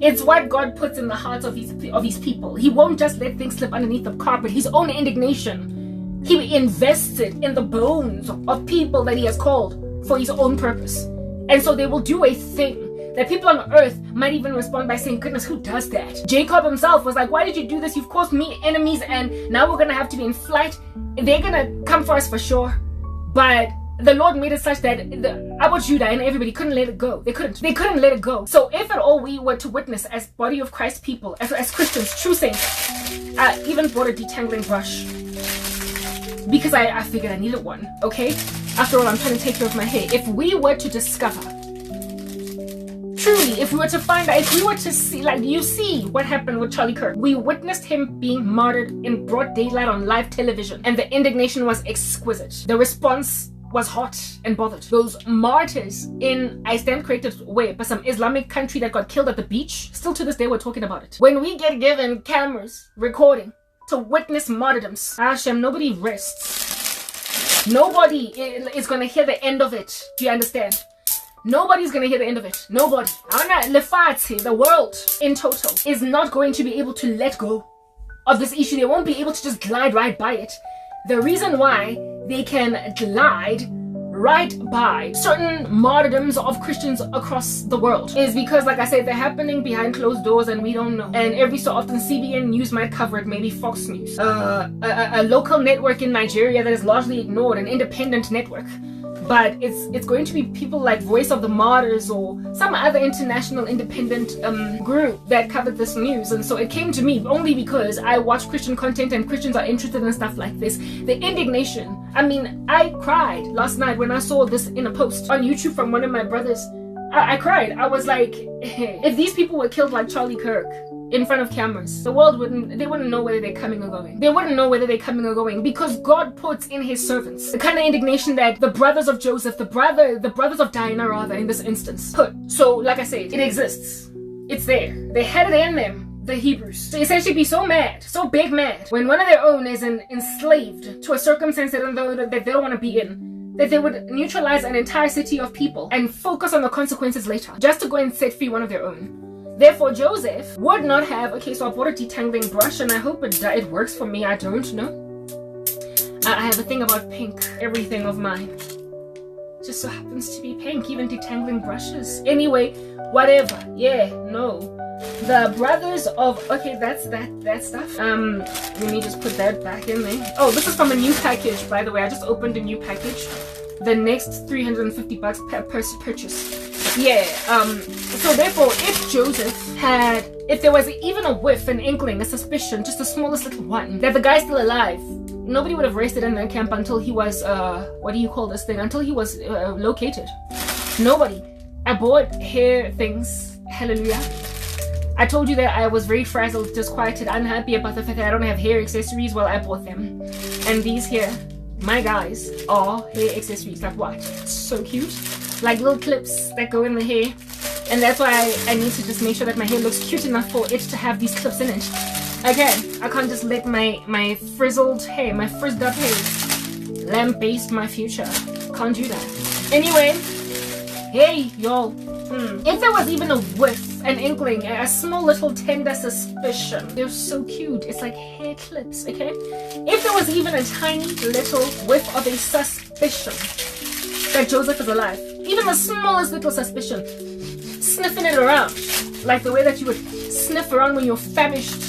it's what God puts in the hearts of his people. He won't just let things slip underneath the carpet. His own indignation, he invested in the bones of people that he has called for his own purpose. And so they will do a thing that people on earth might even respond by saying, goodness, who does that? Jacob himself was like, why did you do this? You've caused me enemies, and now we're going to have to be in flight. They're going to come for us for sure. But the Lord made it such that about Judah and everybody couldn't let it go. They couldn't let it go. So if at all we were to witness as body of Christ people, as Christians, true saints, I even bought a detangling brush because I figured I needed one, okay? After all, I'm trying to take care of my hair. If we were to discover, truly, if we were to find out, if we were to see, like you see what happened with Charlie Kirk, we witnessed him being martyred in broad daylight on live television, and the indignation was exquisite. The response was hot and bothered. Those martyrs in, I stand corrected, but some Islamic country that got killed at the beach, still to this day we're talking about it. When we get given cameras recording to witness martyrdoms, Hashem, nobody rests. Nobody is going to hear the end of it. Do you understand? Nobody's going to hear the end of it. Nobody. The world in total is not going to be able to let go of this issue. They won't be able to just glide right by it. The reason why they can glide right by certain martyrdoms of Christians across the world is because, like I said, they're happening behind closed doors and we don't know. And every so often CBN News might cover it, maybe Fox News. A local network in Nigeria that is largely ignored, an independent network. But it's going to be people like Voice of the Martyrs or some other international independent group that covered this news. And so it came to me only because I watch Christian content and Christians are interested in stuff like this. The indignation. I mean, I cried last night when I saw this in a post on YouTube from one of my brothers. I cried. I was like, if these people were killed like Charlie Kirk, in front of cameras, the world wouldn't know whether they're coming or going. They wouldn't know whether they're coming or going, because God puts in his servants the kind of indignation that the brothers of Joseph, the brothers of Dinah rather in this instance, put. So like I said, it exists. It's there. They had it in them, the Hebrews, to essentially be so mad, so big mad, when one of their own is enslaved to a circumstance that they don't want to be in, that they would neutralize an entire city of people and focus on the consequences later, just to go and set free one of their own. Therefore, Joseph would not have, okay, so I bought a detangling brush and I hope it works for me. I don't know. I have a thing about pink. Everything of mine just so happens to be pink, even detangling brushes. Anyway, whatever. Yeah, no. The brothers of, okay, that's that stuff. Let me just put that back in there. Oh, this is from a new package, by the way. I just opened a new package. The next 350 bucks per purchase. Yeah, so therefore, if there was even a whiff, an inkling, a suspicion, just the smallest little one, that the guy's still alive, nobody would have rested in that camp until he was, what do you call this thing? Until he was located. Nobody. I bought hair things. Hallelujah. I told you that I was very frazzled, disquieted, unhappy about the fact that I don't have hair accessories. Well, I bought them. And these here, my guys, are hair accessories. Like what? So cute. Like little clips that go in the hair, and that's why I need to just make sure that my hair looks cute enough for it to have these clips in it. Again, I can't just let my frizzled hair, my frizzed up hair lambaste my future. Can't do that. Anyway, hey y'all, if there was even a whiff, an inkling, a small little tender suspicion, they're so cute. It's like hair clips, okay? If there was even a tiny little whiff of a suspicion that Joseph is alive, even the smallest little suspicion, sniffing it around, like the way that you would sniff around when you're famished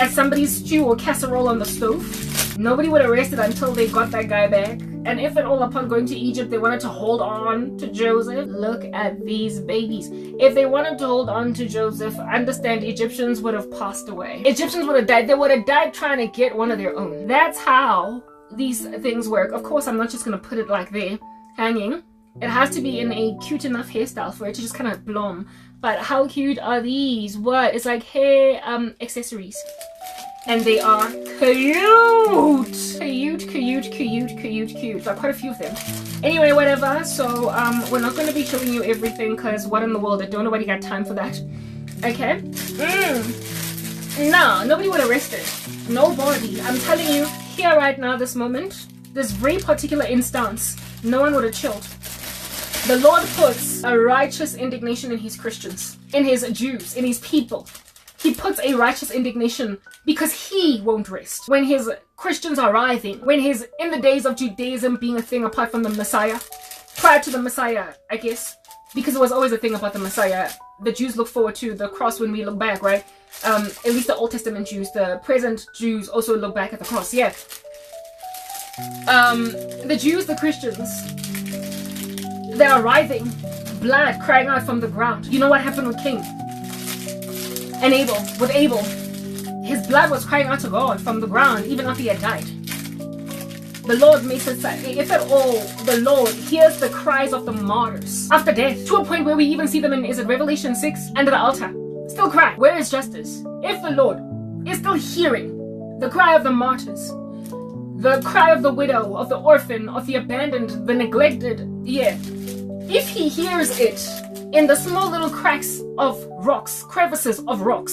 at somebody's stew or casserole on the stove, nobody would arrest it until they got that guy back. And if at all upon going to Egypt they wanted to hold on to Joseph, look at these babies. If they wanted to hold on to Joseph, understand Egyptians would have passed away. Egyptians would have died. They would have died trying to get one of their own. That's how these things work. Of course, I'm not just going to put it like there, hanging. It has to be in a cute enough hairstyle for it to just kind of blom. But how cute are these? What? It's like hair accessories. And they are cute! Cute. Like quite a few of them. Anyway, whatever. So, we're not going to be showing you everything because what in the world? I don't nobody got time for that. Okay? No, nobody would arrest it. Nobody. I'm telling you, here right now, this moment, this very particular instance, no one would have chilled. The Lord puts a righteous indignation in his Christians, in his Jews, in his people. He puts a righteous indignation because he won't rest. When his Christians are writhing, when his, in the days of Judaism being a thing apart from the Messiah, prior to the Messiah, I guess, because it was always a thing about the Messiah. The Jews look forward to the cross when we look back, right? At least the Old Testament Jews, the present Jews also look back at the cross, yeah. The Jews, the Christians, they are writhing, blood crying out from the ground. You know what happened with Cain and Abel? With Abel, his blood was crying out to God from the ground, even after he had died. The Lord makes it, if at all, the Lord hears the cries of the martyrs after death, to a point where we even see them in, is it Revelation 6, under the altar, still cry. Where is justice? If the Lord is still hearing the cry of the martyrs, the cry of the widow, of the orphan, of the abandoned, the neglected, yeah, if he hears it in the small little cracks of rocks, crevices of rocks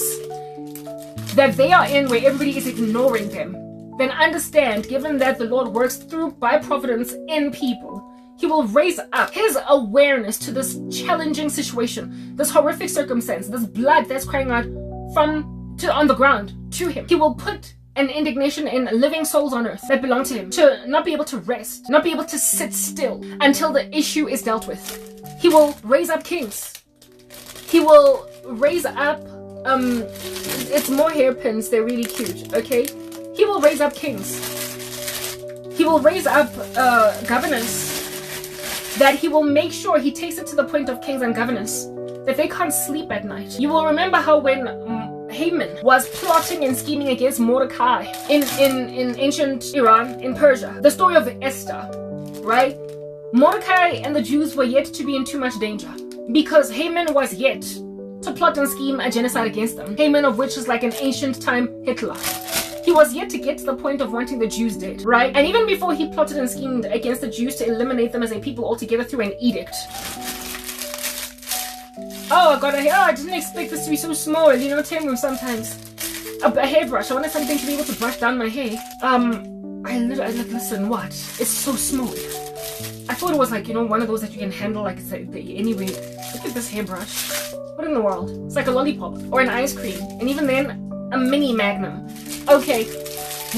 that they are in, where everybody is ignoring them, then understand, given that the Lord works through by providence in people, he will raise up his awareness to this challenging situation, this horrific circumstance, this blood that's crying out on the ground to him. He will put an indignation in living souls on earth that belong to him, to not be able to rest, not be able to sit still until the issue is dealt with. He will raise up kings. He will raise up, it's more hairpins, they're really cute, okay? He will raise up kings. He will raise up governors, that he will make sure he takes it to the point of kings and governors, that they can't sleep at night. You will remember how when Haman was plotting and scheming against Mordecai in ancient Iran, in Persia, the story of Esther, right? Mordecai and the Jews were yet to be in too much danger because Haman was yet to plot and scheme a genocide against them. Haman, of which is like an ancient time Hitler. He was yet to get to the point of wanting the Jews dead, right? And even before he plotted and schemed against the Jews to eliminate them as a people altogether through an edict. Oh, I got a hair. Oh, I didn't expect this to be so small. You know, Temu sometimes. A hairbrush. I wanted something to be able to brush down my hair. I like, listen, what? It's so small. I thought it was like, you know, one of those that you can handle, like, anyway. Look at this hairbrush. What in the world? It's like a lollipop or an ice cream. And even then, a mini magnum. Okay,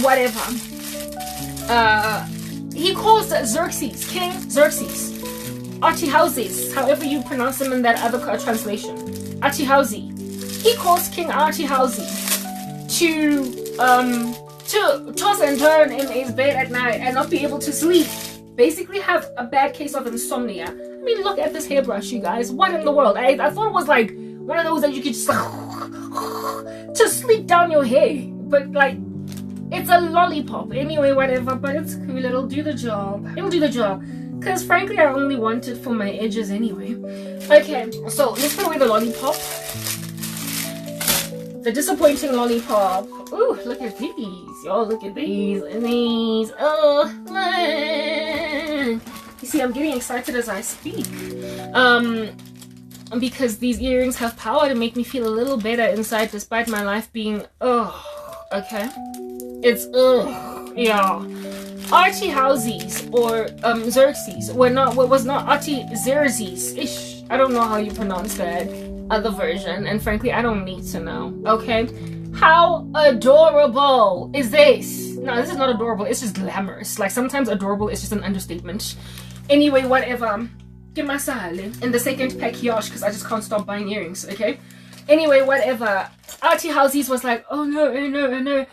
whatever. He calls Xerxes, King Xerxes, Artaxerxes, however you pronounce him in that other translation. Artaxerxes. He calls King Artaxerxes to toss and turn in his bed at night and not be able to sleep. Basically have a bad case of insomnia. I mean, look at this hairbrush, you guys. What in the world? I thought it was like one of those that you could just to sleep down your hair. But like, it's a lollipop. Anyway, whatever. But it's cool. It'll do the job. It'll do the job. Because frankly, I only want it for my edges anyway. Okay, so let's put away the lollipop. The disappointing lollipop. Ooh, look at these. Y'all, look at these and these. Oh, man. You see, I'm getting excited as I speak. Because these earrings have power to make me feel a little better inside despite my life being, okay. It's, yeah. Artaxerxes or Xerxes was not Artaxerxes. Ish. I don't know how you pronounce that other version, and frankly I don't need to know. Okay, how adorable is this? No, this is not adorable, it's just glamorous. Like sometimes adorable is just an understatement. Anyway, whatever. Get my sale in the second package because I just can't stop buying earrings. Okay, anyway, whatever. Artaxerxes was like, oh no, oh no, oh no.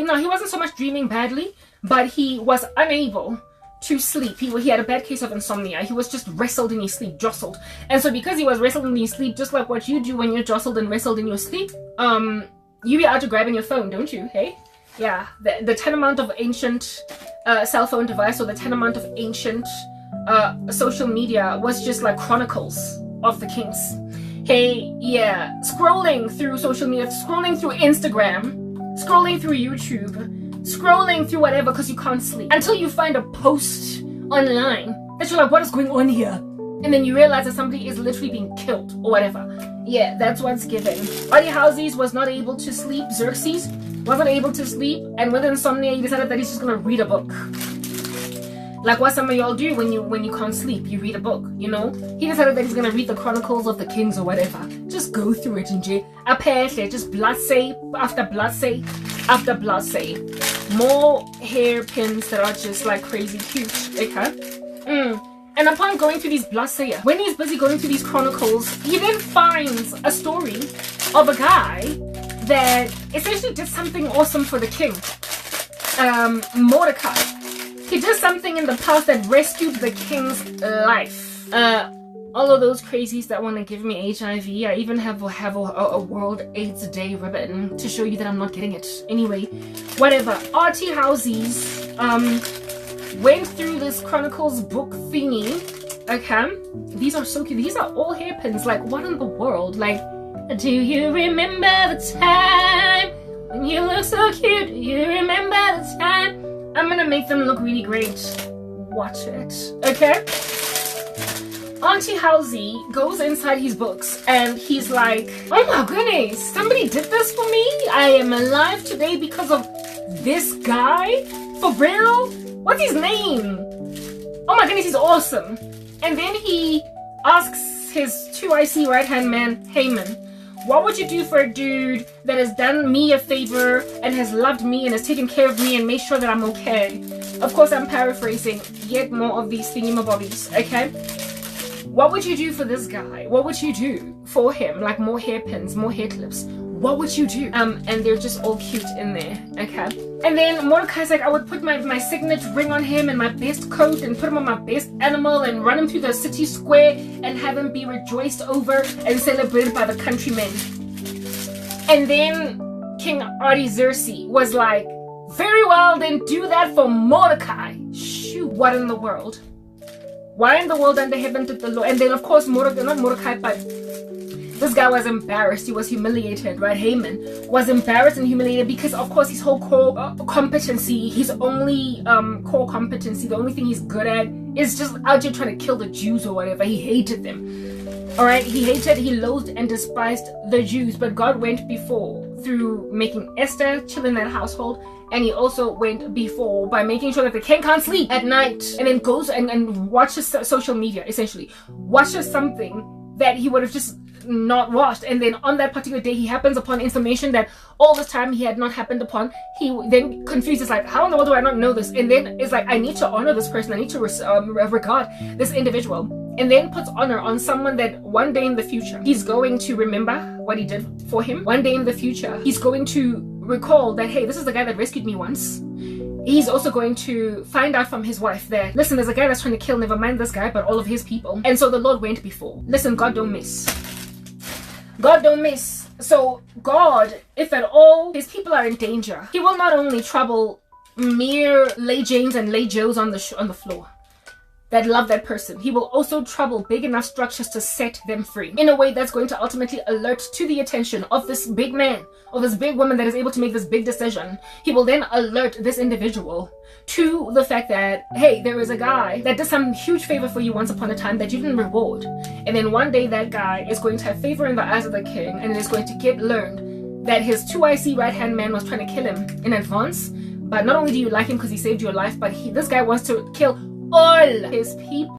No, he wasn't so much dreaming badly, but he was unable to sleep. He had a bad case of insomnia. He was just wrestled in his sleep, jostled. And so because he was wrestled in his sleep, just like what you do when you're jostled and wrestled in your sleep, you be out to grabbing your phone, don't you? Hey? Yeah, the tantamount of ancient cell phone device or the tantamount of ancient social media was just like chronicles of the kings. Hey, yeah, scrolling through social media, scrolling through Instagram, scrolling through YouTube, scrolling through whatever because you can't sleep until you find a post online that you're like, what is going on here? And then you realize that somebody is literally being killed or whatever. Yeah, that's what's given. Artaxerxes was not able to sleep. Xerxes wasn't able to sleep, and with insomnia he decided that he's just gonna read a book. Like what some of y'all do when you can't sleep, you read a book, you know? He decided that he's gonna read the Chronicles of the Kings or whatever. Just go through it, and apparently just blase after blase after blase. More hairpins that are just like crazy cute, okay? And upon going through these blase, when he's busy going through these chronicles, he then finds a story of a guy that essentially did something awesome for the king. Mordecai. He did something in the past that rescued the king's life. All of those crazies that want to give me HIV, I even have a World AIDS Day ribbon to show you that I'm not getting it. Anyway, whatever. Artaxerxes went through this Chronicles book thingy. Okay, these are so cute. These are all hairpins. Like, what in the world? Like, do you remember the time when you look so cute? Do you remember the time? I'm gonna make them look really great. Watch it, okay? Artaxerxes goes inside his books and he's like, oh my goodness, somebody did this for me? I am alive today because of this guy? For real? What's his name? Oh my goodness, he's awesome. And then he asks his 2IC right-hand man, Haman, what would you do for a dude that has done me a favor and has loved me and has taken care of me and made sure that I'm okay? Of course, I'm paraphrasing. Yet more of these thingamabobbies, okay? What would you do for this guy? What would you do for him? Like more hairpins, more hair clips. What would you do? And they're just all cute in there, okay? And then Mordecai's like, I would put my signet ring on him and my best coat and put him on my best animal and run him through the city square and have him be rejoiced over and celebrated by the countrymen. And then King Artaxerxes was like, very well, then do that for Mordecai. Shoot, what in the world? Why in the world under heaven did the Lord? And then of course Mordecai, not Mordecai, but This guy was embarrassed. He was humiliated, right? Haman was embarrassed and humiliated because, of course, his whole core competency, his only core competency, the only thing he's good at is just out here trying to kill the Jews or whatever. He hated them. All right, he loathed and despised the Jews, but God went before through making Esther chill in that household, and he also went before by making sure that the king can't sleep at night, and then goes and watches social media, essentially watches something that he would have just not watched, and then on that particular day he happens upon information that all this time he had not happened upon. He then confuses, like, how in the world do I not know this? And then is like, I need to honor this person, I need to regard this individual, and then puts honor on someone that one day in the future he's going to remember what he did for him. One day in the future he's going to recall that, hey, this is the guy that rescued me once. He's also going to find out from his wife that, listen, there's a guy that's trying to kill, never mind this guy, but all of his people. And so the Lord went before. Listen, God don't miss. God don't miss. So God, if at all his people are in danger, he will not only trouble mere lay Janes and lay Joes on the floor that love that person, he will also trouble big enough structures to set them free in a way that's going to ultimately alert to the attention of this big man, of this big woman that is able to make this big decision. He will then alert this individual to the fact that, hey, there is a guy that did some huge favor for you once upon a time that you didn't reward, and then one day that guy is going to have favor in the eyes of the king, and it is going to get learned that his 2IC right-hand man was trying to kill him in advance. But not only do you like him because he saved your life, but this guy wants to kill all his people.